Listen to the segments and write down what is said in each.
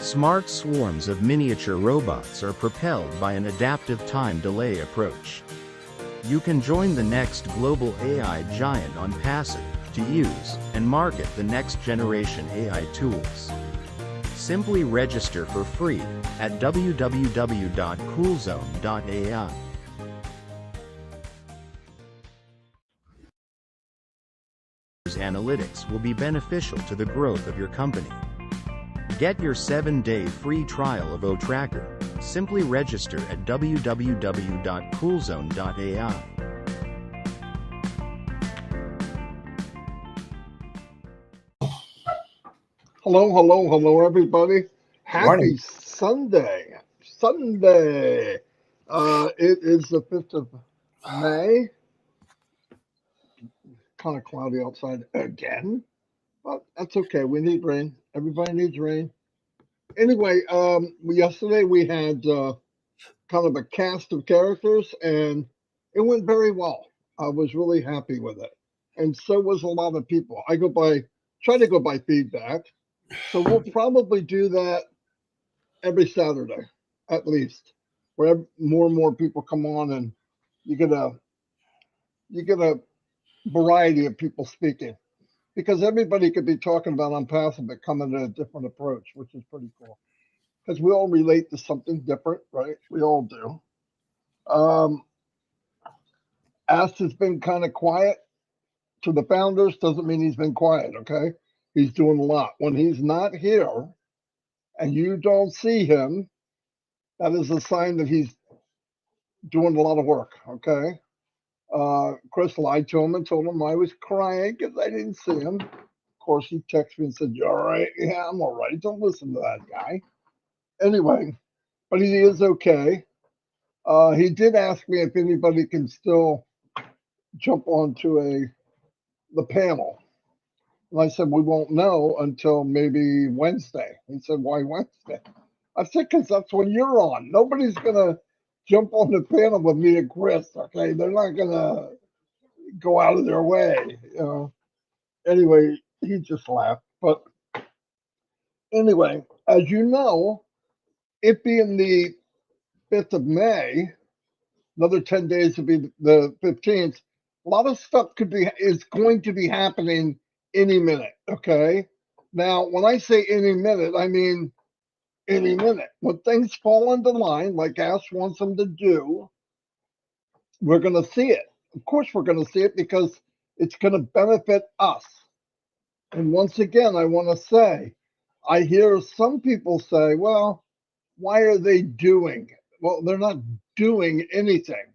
Smart swarms of miniature robots are propelled by an adaptive time delay approach. You can join the next global AI giant on Passive to use and market the next generation AI tools. Simply register for free at www.coolzone.ai. Analytics will be beneficial to the growth of your company. Get your 7-day free trial of OTracker. Simply register at www.coolzone.ai. Hello, everybody. Happy Morning. Sunday. It is the 5th of May. Kind of cloudy outside again, but that's okay. We need rain. Everybody needs rain. Anyway, yesterday we had kind of a cast of characters, and it went very well. I was really happy with it, and so was a lot of people. Try to go by feedback. So we'll probably do that every Saturday, at least, where more and more people come on, and you get a variety of people speaking, because everybody could be talking about ONPASSIVE but coming at a different approach, which is pretty cool. Because we all relate to something different, right? We all do. Ask has been kind of quiet to the founders. Doesn't mean he's been quiet. Okay, he's doing a lot. When he's not here, and you don't see him, that is a sign that he's doing a lot of work. Okay. Chris lied to him and told him I was crying because I didn't see him. Of course, he texted me and said, "You all right?" Yeah, I'm all right. Don't listen to that guy. Anyway, but he is okay. He did ask me if anybody can still jump onto the panel. And I said, we won't know until maybe Wednesday. He said, why Wednesday? I said, because that's when you're on. Nobody's going to jump on the panel with me and Chris, okay? They're not going to go out of their way, you know. Anyway, he just laughed. But anyway, as you know, it being the 5th of May, another 10 days to be the 15th, a lot of stuff is going to be happening any minute, okay? Now, when I say any minute, I mean any minute. When things fall into line, like Ash wants them to do, we're going to see it. Of course, we're going to see it because it's going to benefit us. And once again, I want to say, I hear some people say, well, why are they doing it? Well, they're not doing anything.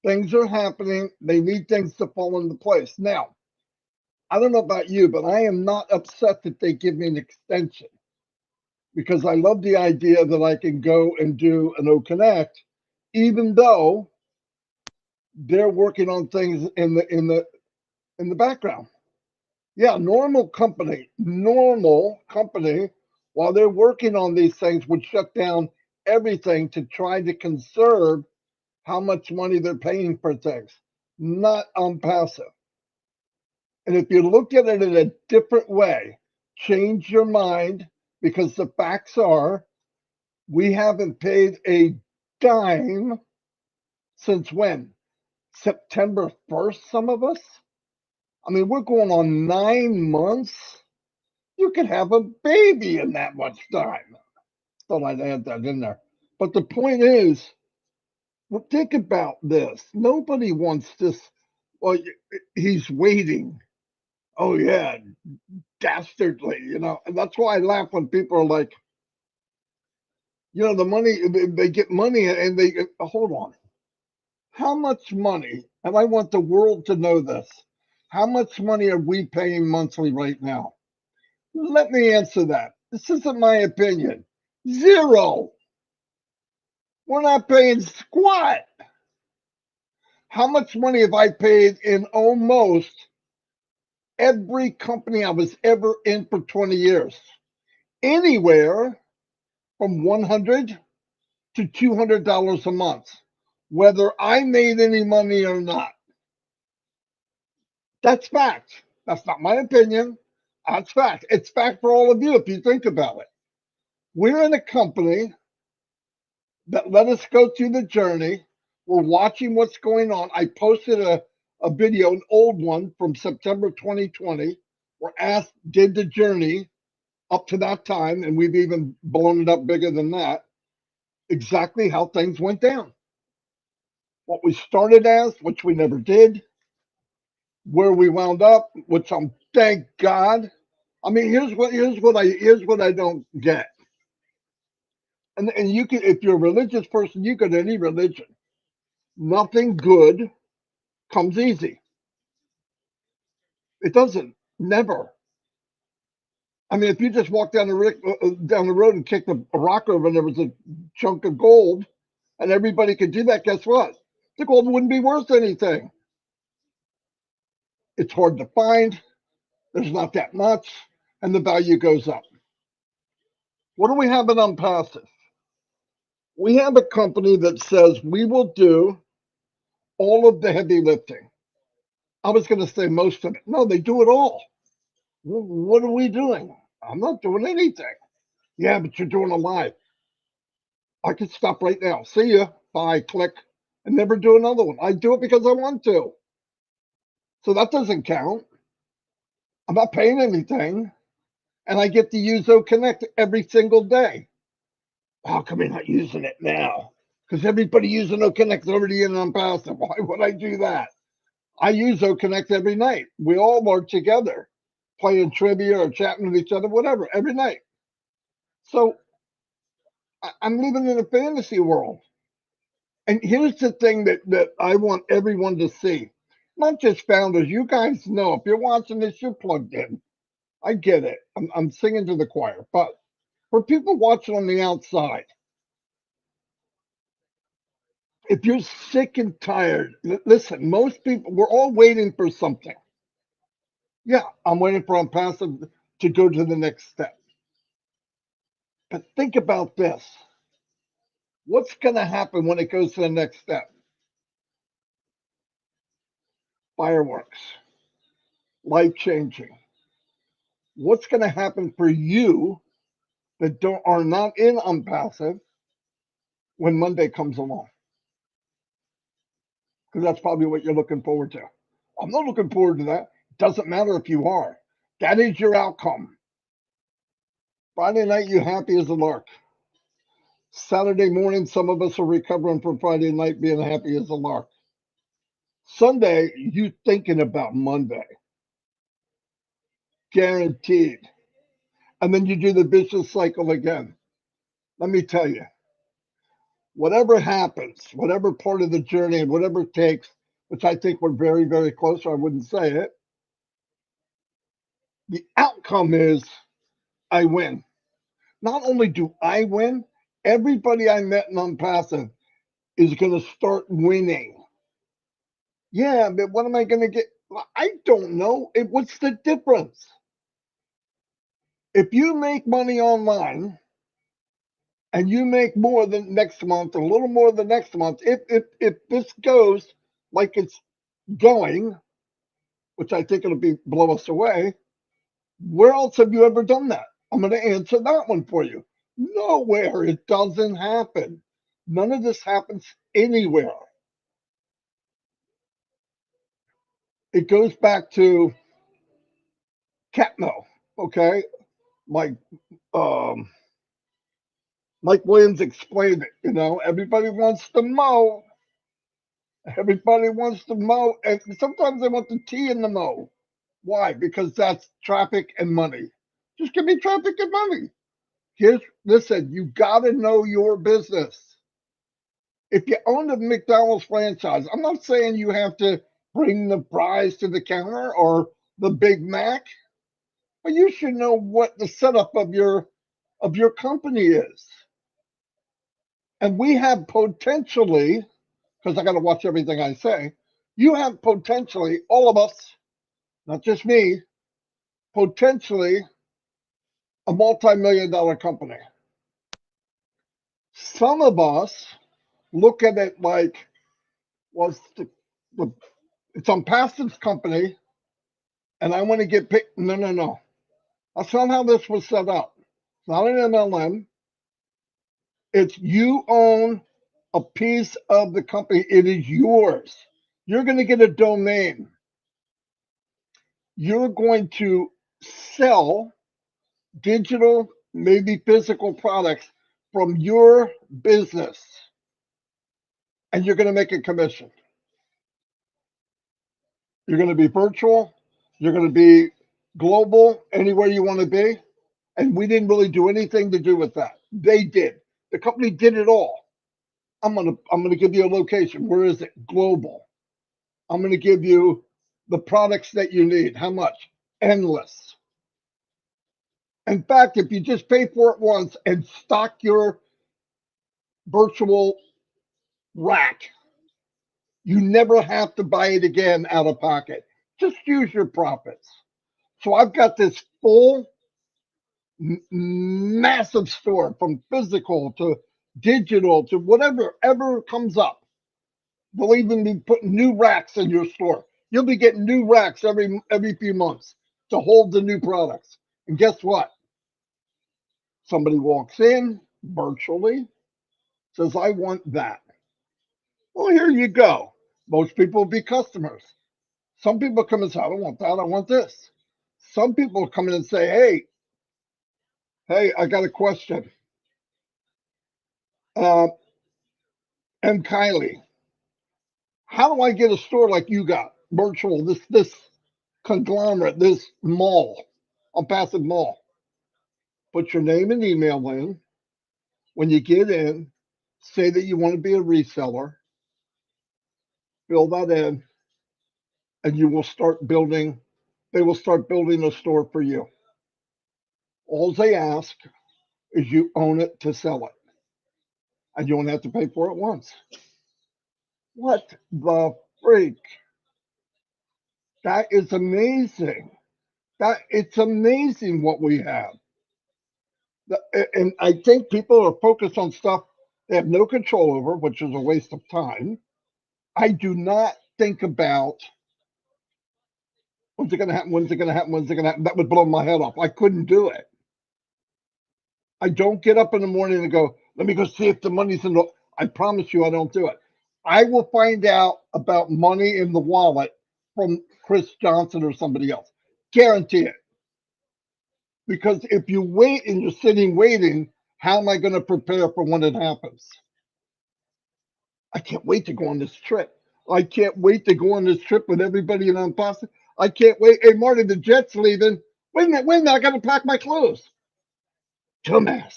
Things are happening. They need things to fall into place. Now, I don't know about you, but I am not upset that they give me an extension, because I love the idea that I can go and do an OConnect, even though they're working on things in the background. Yeah, normal company, while they're working on these things, would shut down everything to try to conserve how much money they're paying for things, not ONPASSIVE. And if you look at it in a different way, change your mind, because the facts are we haven't paid a dime since when? September 1st, some of us? I mean, we're going on 9 months. You could have a baby in that much time. Thought I'd add that in there. But the point is, well, think about this. Nobody wants this. Well, he's waiting. Oh, yeah, dastardly, you know. And that's why I laugh when people are like, you know, the money, they get money and they hold on. How much money, and I want the world to know this, how much money are we paying monthly right now? Let me answer that. This isn't my opinion. Zero. We're not paying squat. How much money have I paid in almost every company I was ever in for 20 years? Anywhere from $100 to $200 a month, whether I made any money or not. That's fact. That's not my opinion. That's fact. It's fact for all of you if you think about it. We're in a company that let us go through the journey. We're watching what's going on. I posted a video, an old one from September 2020. We're asked, did the journey up to that time, and we've even blown it up bigger than that, exactly how things went down. What we started as, which we never did, where we wound up, which I'm thank God. I mean, here's what I don't get. And you can, if you're a religious person, you go to any religion. Nothing good comes easy. It doesn't. Never. I mean, if you just walk down the road and kicked a rock over and there was a chunk of gold, and everybody could do that, guess what? The gold wouldn't be worth anything. It's hard to find. There's not that much, and the value goes up. What do we have in ONPASSIVE? We have a company that says we will do all of the heavy lifting. I was going to say most of it. No, they do it all. What are we doing? I'm not doing anything. Yeah, but you're doing a live. I could stop right now. See ya. Bye. Click. And never do another one. I do it because I want to. So that doesn't count. I'm not paying anything. And I get to use OConnect every single day. How come you're not using it now? Because everybody using OConnect is already in ONPASSIVE. Why would I do that? I use OConnect every night. We all are together, playing trivia or chatting with each other, whatever, every night. So I'm living in a fantasy world. And here's the thing that I want everyone to see. Not just founders. You guys know if you're watching this, you're plugged in. I get it. I'm singing to the choir. But for people watching on the outside, if you're sick and tired, listen, most people, we're all waiting for something. Yeah, I'm waiting for ONPASSIVE to go to the next step. But think about this. What's going to happen when it goes to the next step? Fireworks, life changing. What's going to happen for you that are not in ONPASSIVE when Monday comes along? Because that's probably what you're looking forward to. I'm not looking forward to that. Doesn't matter if you are. That is your outcome. Friday night, you happy as a lark. Saturday morning, some of us are recovering from Friday night being happy as a lark. Sunday, you thinking about Monday. Guaranteed. And then you do the vicious cycle again. Let me tell you, whatever happens, whatever part of the journey and whatever it takes, which I think we're very, very close, or I wouldn't say it, the outcome is I win. Not only do I win, everybody I met in ONPASSIVE is going to start winning. Yeah, but what am I going to get? Well, I don't know. What's the difference? If you make money online and you make more than next month, a little more than next month, if this goes like it's going, which I think it'll be blow us away, where else have you ever done that? I'm going to answer that one for you. Nowhere. It doesn't happen. None of this happens anywhere. It goes back to Catmo, okay? Like um, Mike Williams explained it. Everybody wants to mow. Everybody wants to mow, and sometimes they want the T in the mow. Why? Because that's traffic and money. Just give me traffic and money. Listen, you got to know your business. If you own a McDonald's franchise, I'm not saying you have to bring the fries to the counter or the Big Mac, but you should know what the setup of your company is. And we have potentially, because I got to watch everything I say, you have potentially, all of us, not just me, potentially a multi-million dollar company. Some of us look at it like, well, it's ONPASSIVE's company, and I want to get picked. No, no, no. That's not how this was set up. It's not an MLM. It's you own a piece of the company. It is yours. You're going to get a domain. You're going to sell digital, maybe physical products from your business, and you're going to make a commission. You're going to be virtual. You're going to be global, anywhere you want to be. And we didn't really do anything to do with that. They did. The company did it all. I'm gonna give you a location. Where is it? Global. I'm gonna give you the products that you need. How much? Endless. In fact, if you just pay for it once and stock your virtual rack, you never have to buy it again out of pocket. Just use your profits. So I've got this full, massive store from physical to digital to whatever ever comes up. They'll even be putting new racks in your store. You'll be getting new racks every few months to hold the new products. And guess what? Somebody walks in virtually, says, I want that. Well, here you go. Most people will be customers. Some people come and say, I don't want that, I want this. Some people come in and say, hey, I got a question. Uh, and Kylie, how do I get a store like you got? Virtual, this conglomerate, this mall, ONPASSIVE mall. Put your name and email in. When you get in, say that you want to be a reseller, fill that in, and you will start building, they will start building a store for you. All they ask is you own it to sell it, and you don't have to pay for it once. What the freak? That is amazing. That it's amazing what we have. And I think people are focused on stuff they have no control over, which is a waste of time. I do not think about when's it going to happen, when's it going to happen, when's it going to happen. That would blow my head off. I couldn't do it. I don't get up in the morning and go, let me go see if the money's in the. I promise you, I don't do it. I will find out about money in the wallet from Chris Johnson or somebody else. Guarantee it. Because if you wait and you're sitting waiting, how am I going to prepare for when it happens? I can't wait to go on this trip. I can't wait to go on this trip with everybody in ONPASSIVE. I can't wait. Hey, Marty, the jet's leaving. Wait a minute. I got to pack my clothes. Dumbass.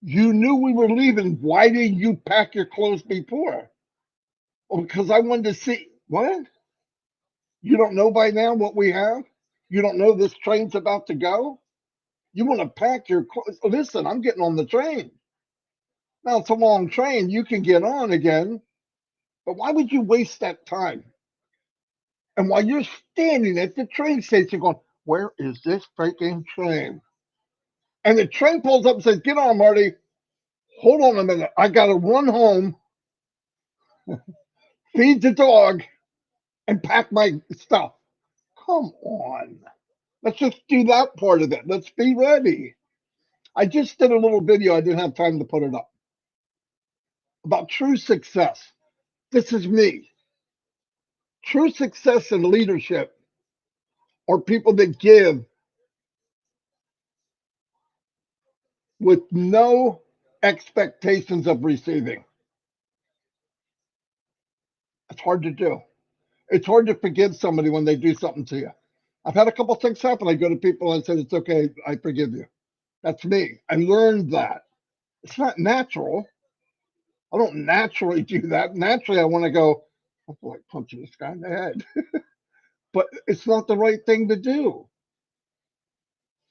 You knew we were leaving. Why didn't you pack your clothes before? Well, because I wanted to see. What? You don't know by now what we have? You don't know this train's about to go? You want to pack your clothes? Listen, I'm getting on the train. Now, it's a long train. You can get on again. But why would you waste that time? And while you're standing at the train station going, where is this freaking train? And the train pulls up and says, get on, Marty. Hold on a minute. I got to run home, feed the dog, and pack my stuff. Come on. Let's just do that part of it. Let's be ready. I just did a little video. I didn't have time to put it up about true success. This is me. True success in leadership are people that give with no expectations of receiving. It's hard to do. It's hard to forgive somebody when they do something to you. I've had a couple things happen. I go to people and say, it's okay, I forgive you. That's me. I learned that. It's not natural. I don't naturally do that. Naturally, I want to go, I feel like punching this guy in the head. But it's not the right thing to do.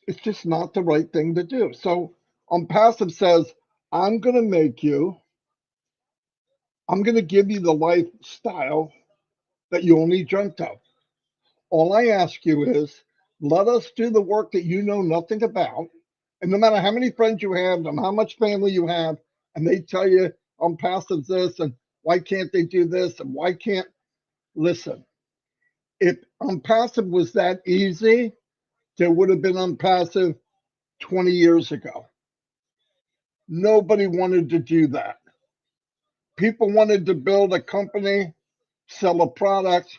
It's just not the right thing to do. So ONPASSIVE says, I'm going to make you, I'm going to give you the lifestyle that you only dreamt of. All I ask you is let us do the work that you know nothing about. And no matter how many friends you have, no matter how much family you have, and they tell you ONPASSIVE this and why can't they do this and why can't, listen, if ONPASSIVE was that easy, there would have been ONPASSIVE 20 years ago. Nobody wanted to do that. People wanted to build a company, sell a product,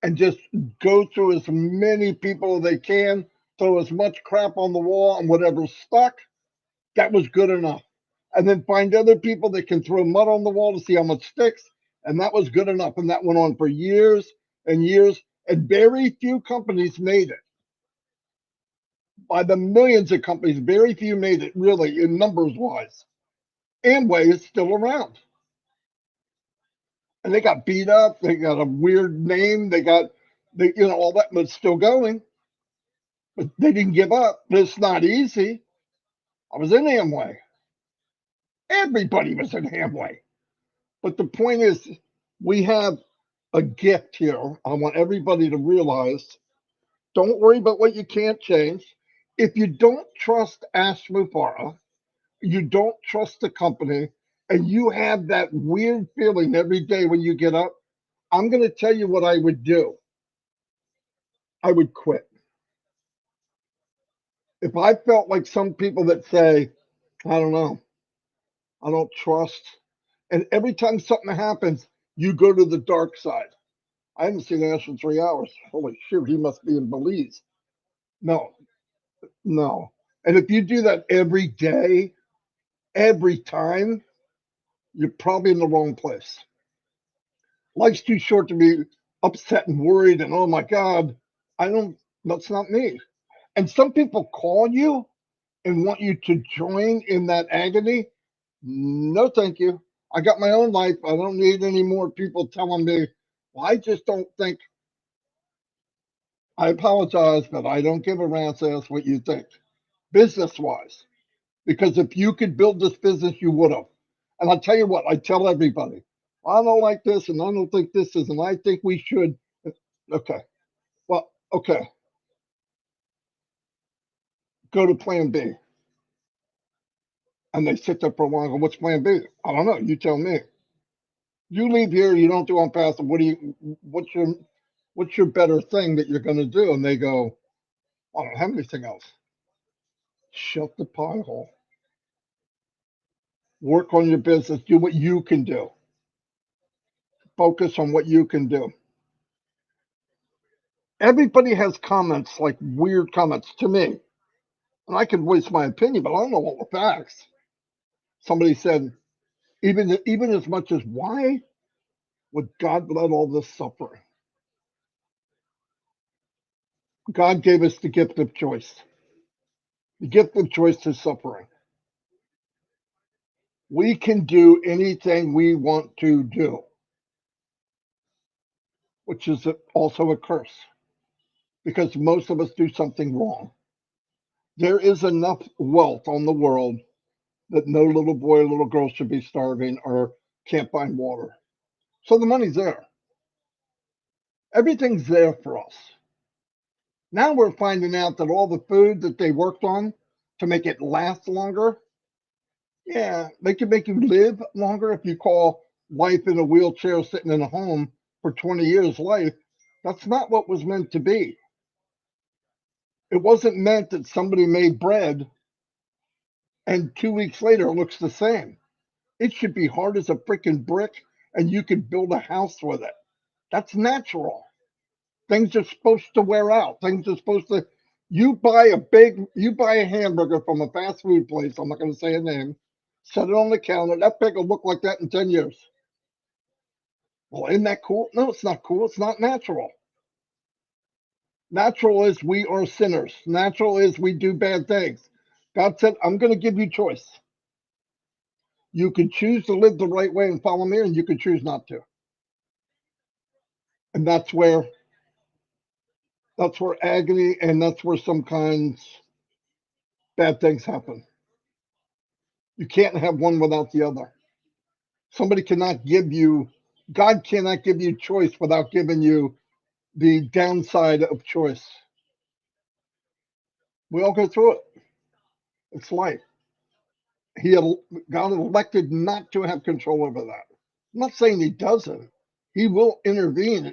and just go through as many people as they can, throw as much crap on the wall, and whatever stuck, that was good enough. And then find other people that can throw mud on the wall to see how much sticks, and that was good enough. And that went on for years and years, and very few companies made it. By the millions of companies, very few made it, really, in numbers wise. Amway is still around. And they got beat up, they got a weird name, all that, but it's still going. But they didn't give up. But it's not easy. I was in Amway. Everybody was in Amway. But the point is, we have a gift here. I want everybody to realize, don't worry about what you can't change. If you don't trust Ash Mufara, you don't trust the company, and you have that weird feeling every day when you get up, I'm going to tell you what I would do. I would quit. If I felt like some people that say, I don't know, I don't trust, and every time something happens, you go to the dark side. I haven't seen Ash in 3 hours. Holy shoot, he must be in Belize. No, no. And if you do that every day, every time, you're probably in the wrong place. Life's too short to be upset and worried and oh my God, that's not me. And some people call you and want you to join in that agony. No, thank you. I got my own life. I don't need any more people telling me, well, I just don't think. I apologize, but I don't give a rat's ass what you think, business wise. Because if you could build this business, you would have. And I'll tell you what, I tell everybody, I don't like this and I don't think this is, and I think we should. Okay. Well, okay. Go to plan B. And they sit there for a while and go, what's plan B? I don't know. You tell me. You leave here, you don't do ONPASSIVE. What's your better thing that you're going to do? And they go, I don't have anything else. Shut the pie hole. Work on your business. Do what you can do. Focus on what you can do. Everybody has comments, like weird comments to me. And I can voice my opinion, but I don't know all the facts. Somebody said, even as much as why would God let all this suffering? God gave us the gift of choice. The gift of choice is suffering. We can do anything we want to do, which is also a curse because most of us do something wrong. There is enough wealth on the world that no little boy or little girl should be starving or can't find water. So the money's there. Everything's there for us. Now we're finding out that all the food that they worked on to make it last longer, yeah, they can make you live longer if you call life in a wheelchair sitting in a home for 20 years life. That's not what was meant to be. It wasn't meant that somebody made bread and 2 weeks later it looks the same. It should be hard as a freaking brick and you could build a house with it. That's natural. Things are supposed to wear out. Things are supposed to. You buy a hamburger from a fast food place. I'm not going to say a name. Set it on the counter. That pig will look like that in 10 years. Well, isn't that cool? No, it's not cool. It's not natural. Natural is we are sinners. Natural is we do bad things. God said, I'm going to give you choice. You can choose to live the right way and follow me, and you can choose not to. And that's where agony and that's where some kinds bad things happen. You can't have one without the other. Somebody cannot give you, God cannot give you choice without giving you the downside of choice. We all go through it. It's life. He God elected not to have control over that. I'm not saying he doesn't. He will intervene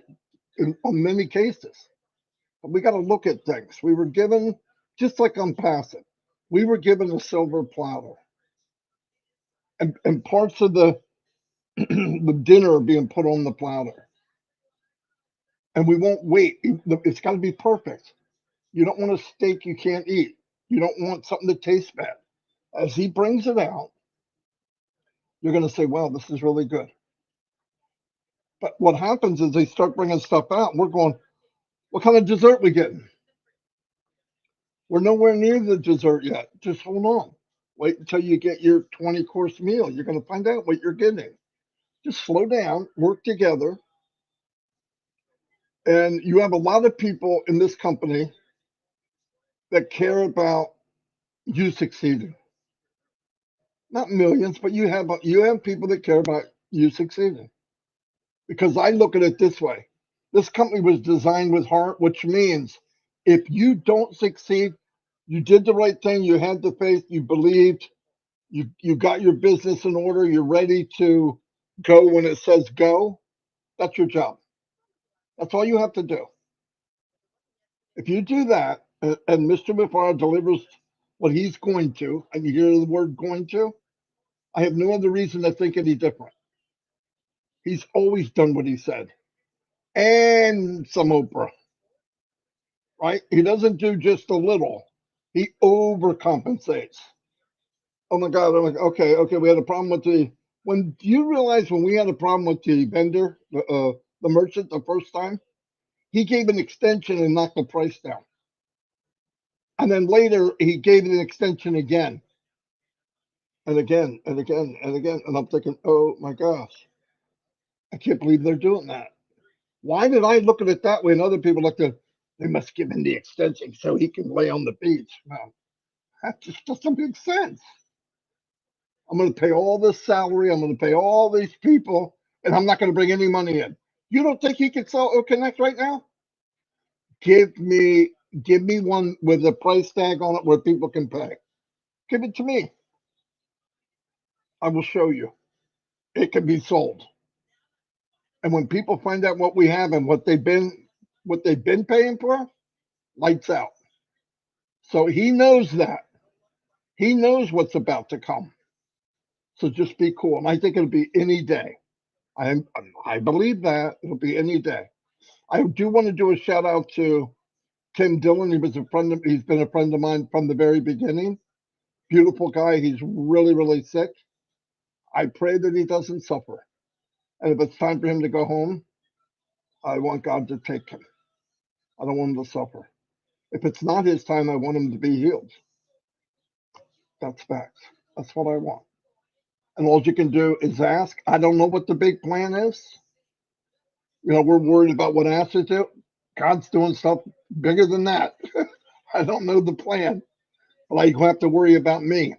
on many cases. But we got to look at things. We were given, just like ONPASSIVE, we were given a silver platter. and parts of the the dinner are being put on the platter. And we won't wait. It's got to be perfect. You don't want a steak you can't eat. You don't want something that tastes bad. As he brings it out, you're going to say, wow, this is really good. But what happens is they start bringing stuff out. And we're going, what kind of dessert we getting? We're nowhere near the dessert yet. Just hold on. Wait until you get your 20-course meal. You're going to find out what you're getting. Just slow down, work together. And you have a lot of people in this company that care about you succeeding. Not millions, but you have people that care about you succeeding. Because I look at it this way. This company was designed with heart, which means if you don't succeed, you did the right thing, you had the faith, you believed, you got your business in order, you're ready to go when it says go. That's your job. That's all you have to do. If you do that, and Mr. Mafara delivers what he's going to, and you hear the word going to, I have no other reason to think any different. He's always done what he said. And some Oprah, right? He doesn't do just a little. He overcompensates. Oh my God, I'm like, okay, we had a problem with when do you realize when we had a problem with the vendor, the merchant the first time, he gave an extension and knocked the price down. And then later he gave it an extension again and again and again and again. And I'm thinking, oh my gosh, I can't believe they're doing that. Why did I look at it that way? And other people looked at they must give him the extension so he can lay on the beach. No, that just doesn't make sense. I'm going to pay all this salary. I'm going to pay all these people, and I'm not going to bring any money in. You don't think he can sell O Connect right now? Give me, give me one with a price tag on it where people can pay. Give it to me. I will show you. It can be sold. And when people find out what we have and what they've been paying for, lights out. So he knows that. He knows what's about to come. So just be cool. And I think it'll be any day. I I believe that it'll be any day. I do want to do a shout out to Tim Dillon. He's been a friend of mine from the very beginning. Beautiful guy. He's really, really sick. I pray that he doesn't suffer. And if it's time for him to go home, I want God to take him. I don't want him to suffer. If it's not his time, I want him to be healed. That's facts. That's what I want. And all you can do is ask. I don't know what the big plan is. We're worried about what acid do. God's doing stuff bigger than that. I don't know the plan, but I have to worry about me.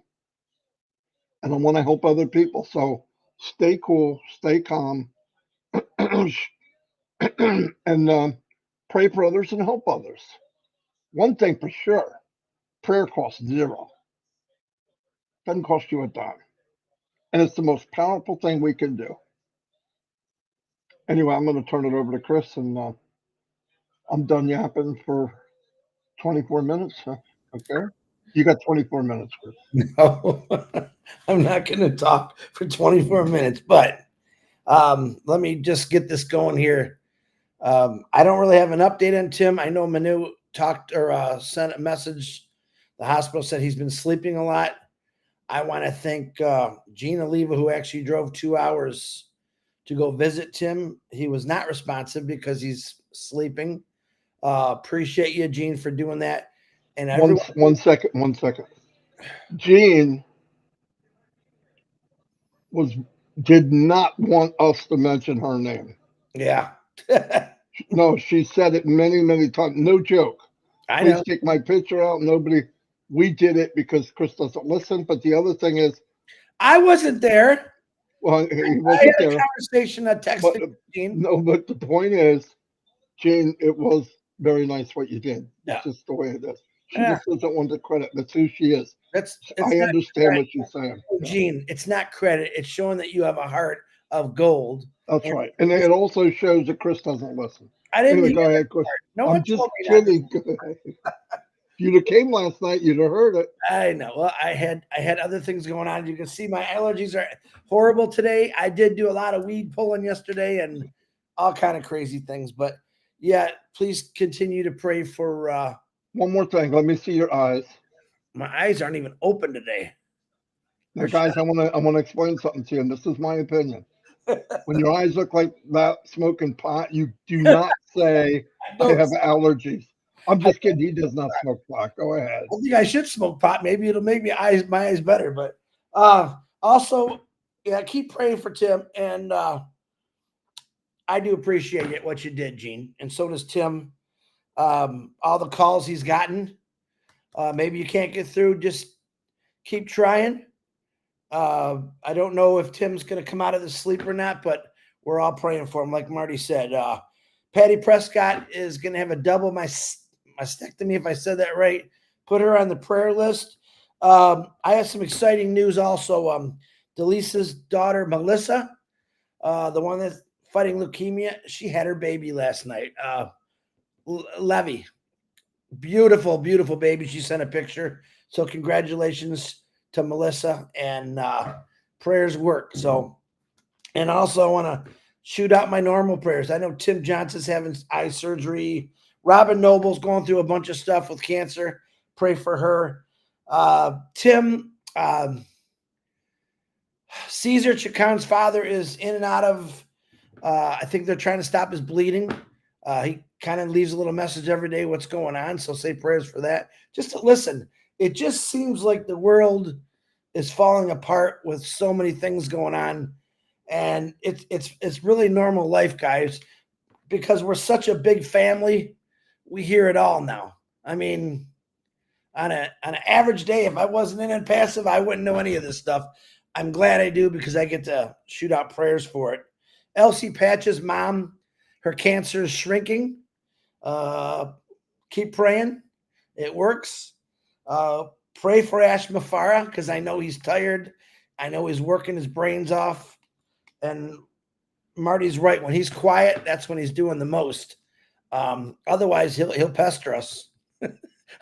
And I want to help other people. So stay cool, stay calm, and pray for others and help others. One thing for sure, prayer costs zero. Doesn't cost you a dime. And it's the most powerful thing we can do. Anyway, I'm going to turn it over to Chris, and I'm done yapping for 24 minutes. Huh? Okay. You got 24 minutes, Chris. No, I'm not going to talk for 24 minutes, but let me just get this going here. I don't really have an update on Tim. I know Manu talked or sent a message. The hospital said he's been sleeping a lot. I want to thank Gina Leva, who actually drove 2 hours to go visit Tim. He was not responsive because he's sleeping. Appreciate you, Gene, for doing that. And everyone, one second. Gene did not want us to mention her name. yeah. No, she said it many, many times. No joke. I Please know. take my picture out. We did it because Chris doesn't listen. But the other thing is, I wasn't there. well, he I wasn't had a there. conversation. I texted But Gene. no, but the point is, Jane, it was very nice what you did. Yeah. It's just the way it is. She Yeah. just doesn't want the credit. That's who she is. It's I not understand credit. what she's saying. Yeah, Gene, it's not credit. It's showing that you have a heart of gold. that's And right. And it also shows that Chris doesn't listen. I didn't Anyway, hear go that ahead, Chris. part. No I'm one just told me that. kidding. If you'd have came last night, you'd have heard it. I know. Well, I had other things going on. You can see my allergies are horrible today. I did do a lot of weed pulling yesterday and all kind of crazy things. But yeah, please continue to pray for One more thing. Let me see your eyes. my eyes aren't even open today. Now, guys, I want to explain something to you, and this is my opinion. When your eyes look like that smoking pot, you do not say, I have allergies. I'm just kidding. He does not smoke pot. Go ahead. I think I should smoke pot. Maybe it'll make my eyes better. But also, yeah, keep praying for Tim. And I do appreciate it, what you did, Gene. And so does Tim. All the calls he's gotten. Maybe you can't get through. Just keep trying. I don't know if Tim's going to come out of the sleep or not, but we're all praying for him. Like Marty said, Patty Prescott is going to have a double mastectomy, if I said that right. Put her on the prayer list. I have some exciting news also. Delisa's daughter, Melissa, the one that's fighting leukemia, she had her baby last night. Levy, beautiful, beautiful baby. She sent a picture. So congratulations to Melissa, and prayers work. So, and also I want to shoot out my normal prayers. I know Tim Johnson's having eye surgery. Robin Noble's going through a bunch of stuff with cancer. Pray for her. Tim, Caesar Chacon's father is in and out of, I think they're trying to stop his bleeding. He kind of leaves a little message every day what's going on. So say prayers for that. Just to listen. It just seems like the world is falling apart with so many things going on. And it's really normal life, guys, because we're such a big family. We hear it all now. I mean, on an average day, if I wasn't in ONPASSIVE, I wouldn't know any of this stuff. I'm glad I do because I get to shoot out prayers for it. Elsie Patch's mom, her cancer is shrinking. Keep praying. It works. Pray for Ash Mafara because I know he's tired. I know he's working his brains off. And Marty's right. When he's quiet, that's when he's doing the most. Otherwise, he'll pester us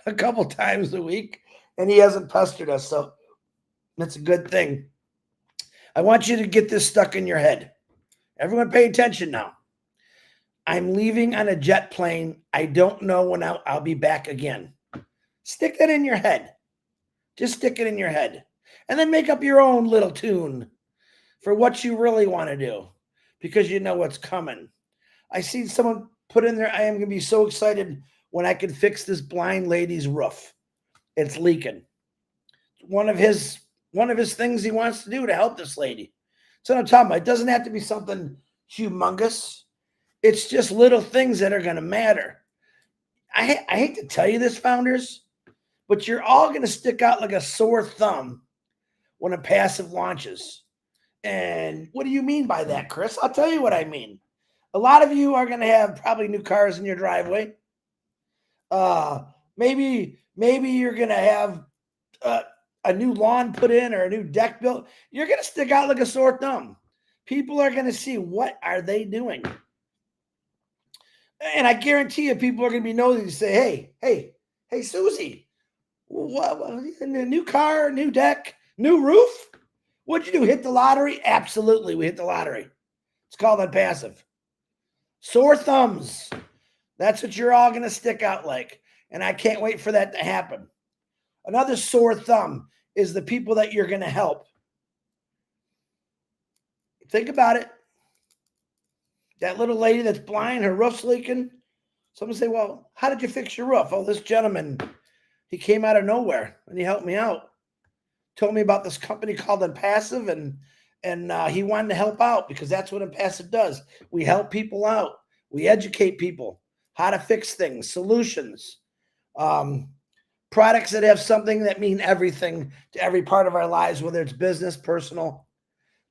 a couple times a week, and he hasn't pestered us. So that's a good thing. I want you to get this stuck in your head. Everyone pay attention now. I'm leaving on a jet plane. I don't know when I'll be back again. Stick that in your head. Just stick it in your head. And then make up your own little tune for what you really want to do because you know what's coming. I see someone put in there, I am going to be so excited when I can fix this blind lady's roof. It's leaking. One of his things he wants to do to help this lady. So I'm talking about. It doesn't have to be something humongous. It's just little things that are going to matter. I hate to tell you this, founders, but you're all going to stick out like a sore thumb when ONPASSIVE launches. And what do you mean by that, Chris? I'll tell you what I mean. A lot of you are going to have probably new cars in your driveway. Maybe you're going to have a new lawn put in or a new deck built. You're going to stick out like a sore thumb. People are going to see, what are they doing? And I guarantee you people are going to be nosy to say, hey, Susie, what, a new car, new deck, new roof? What'd you do? Hit the lottery? Absolutely, we hit the lottery. It's called ONPASSIVE. Sore thumbs. That's what you're all going to stick out like. And I can't wait for that to happen. Another sore thumb is the people that you're going to help. Think about it. That little lady that's blind, her roof's leaking. Someone say, well, how did you fix your roof? Oh, this gentleman, he came out of nowhere and he helped me out. Told me about this company called ONPASSIVE, and he wanted to help out because that's what ONPASSIVE does. We help people out. We educate people how to fix things, solutions, products that have something that mean everything to every part of our lives, whether it's business, personal.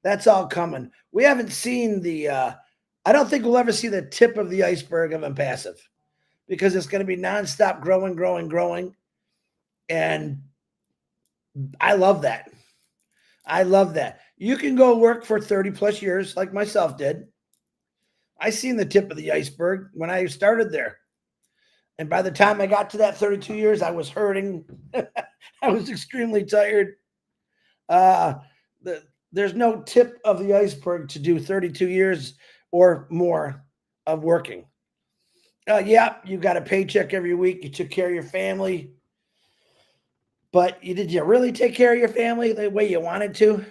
That's all coming. We haven't seen I don't think we'll ever see the tip of the iceberg of ONPASSIVE because it's going to be nonstop growing. And I love that. I love that. You can go work for 30 plus years like myself did. I seen the tip of the iceberg when I started there. And by the time I got to that 32 years, I was hurting. I was extremely tired. There's no tip of the iceberg to do 32 years or more of working. Yeah, you got a paycheck every week. You took care of your family. But did you really take care of your family the way you wanted to?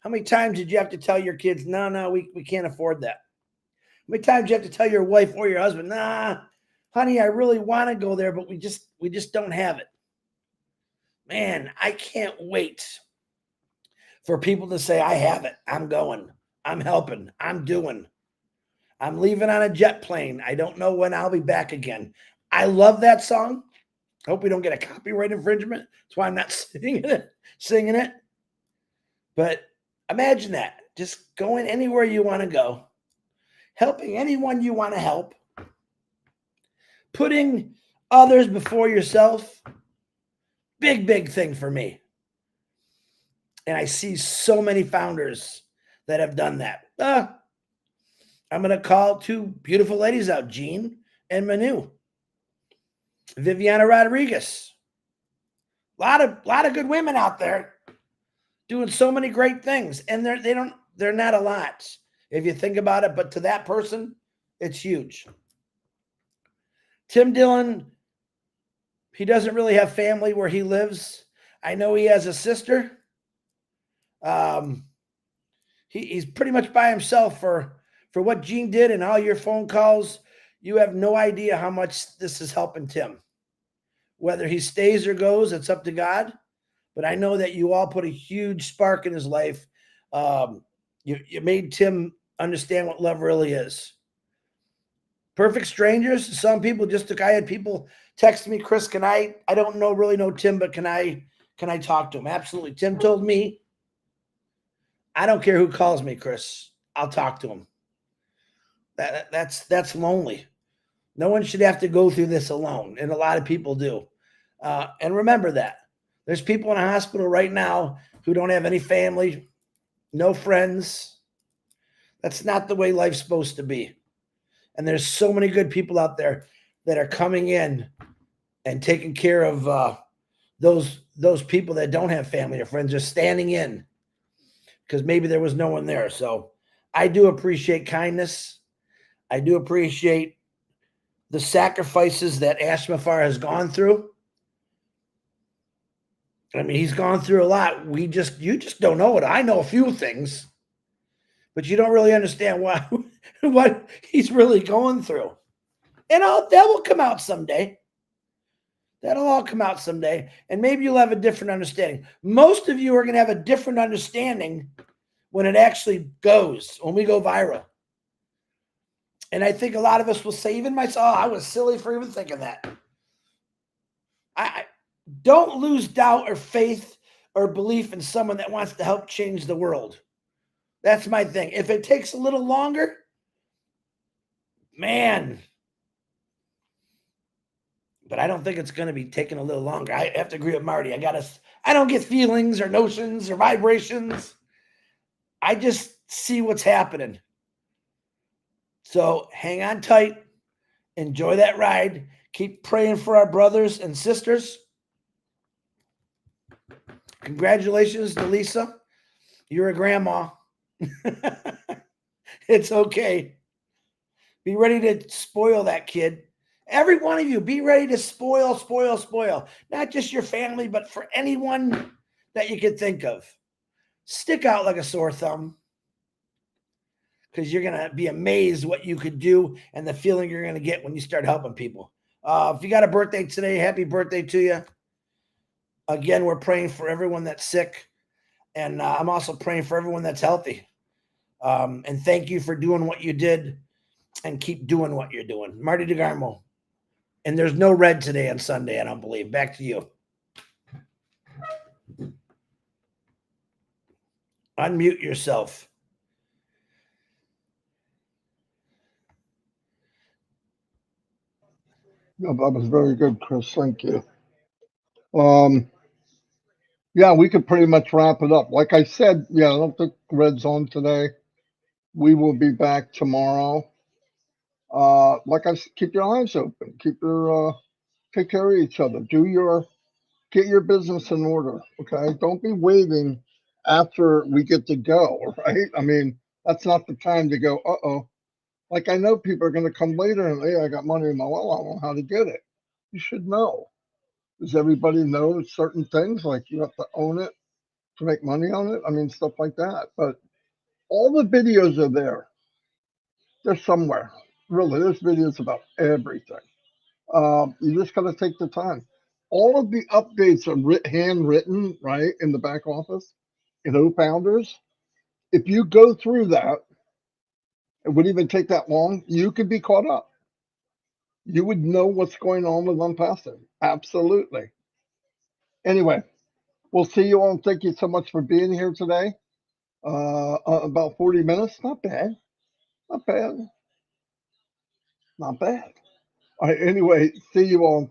How many times did you have to tell your kids, no, we can't afford that? How many times do you have to tell your wife or your husband, nah, honey, I really want to go there, but we just don't have it. Man, I can't wait for people to say, I have it. I'm going. I'm helping. I'm doing. I'm leaving on a jet plane. I don't know when I'll be back again. I love that song. I hope we don't get a copyright infringement. That's why I'm not singing it. But imagine that. Just going anywhere you want to go, helping anyone you want to help, putting others before yourself. Big, big thing for me. And I see so many founders that have done that. I'm going to call two beautiful ladies out, Jean and Manu. Viviana Rodriguez. A lot of good women out there doing so many great things. And they're not a lot if you think about it, but to that person, it's huge. Tim Dillon, he doesn't really have family where he lives. I know he has a sister. He's pretty much by himself for what Gene did and all your phone calls. You have no idea how much this is helping Tim. Whether he stays or goes, it's up to God. But I know that you all put a huge spark in his life. You made Tim understand what love really is. Perfect strangers. Some people I had people text me, Chris, I don't really know Tim, but can I talk to him? Absolutely. Tim told me, I don't care who calls me, Chris. I'll talk to him. That's lonely. No one should have to go through this alone, and a lot of people do. And remember that. There's people in a hospital right now who don't have any family, no friends. That's not the way life's supposed to be. And there's so many good people out there that are coming in and taking care of those people that don't have family or friends, are standing in because maybe there was no one there. So I do appreciate kindness. I do appreciate the sacrifices that Ashmafar has gone through. I mean, he's gone through a lot. You just don't know it. I know a few things, but you don't really understand what he's really going through. And that will come out someday. That'll all come out someday. And maybe you'll have a different understanding. Most of you are going to have a different understanding when it actually goes, when we go viral. And I think a lot of us will say, even myself, I was silly for even thinking that. I don't lose doubt or faith or belief in someone that wants to help change the world. That's my thing. If it takes a little longer, man. But I don't think it's going to be taking a little longer. I have to agree with Marty. I don't get feelings or notions or vibrations. I just see what's happening. So hang on tight. Enjoy that ride. Keep praying for our brothers and sisters. Congratulations to Lisa. You're a grandma. It's okay. Be ready to spoil that kid. Every one of you, be ready to spoil. Not just your family, but for anyone that you could think of. Stick out like a sore thumb, because you're going to be amazed what you could do and the feeling you're going to get when you start helping people. If you got a birthday today, happy birthday to you. Again, we're praying for everyone that's sick. And I'm also praying for everyone that's healthy. And thank you for doing what you did and keep doing what you're doing. Marty DeGarmo. And there's no red today on Sunday, I don't believe. Back to you. Unmute yourself. No, that was very good, Chris. Thank you. Yeah, we could pretty much wrap it up. Like I said, I don't think Red's on today. We will be back tomorrow. Like I said, keep your eyes open. Keep your Take care of each other. Get your business in order. Okay. Don't be waiting after we get to go. Right. I mean, that's not the time to go, uh-oh. Like I know people are going to come later and, hey, I got money in my wallet. I don't know how to get it. You should know. Does everybody know certain things? Like you have to own it to make money on it? I mean, stuff like that. But all the videos are there. They're somewhere. Really, there's videos about everything. You just got to take the time. All of the updates are handwritten, right, in the back office, Founders. If you go through that, it wouldn't even take that long. You could be caught up. You would know what's going on with ONPASSIVE. Absolutely. Anyway, we'll see you all. Thank you so much for being here today. About 40 minutes. Not bad. Not bad. Not bad. All right. Anyway, see you all.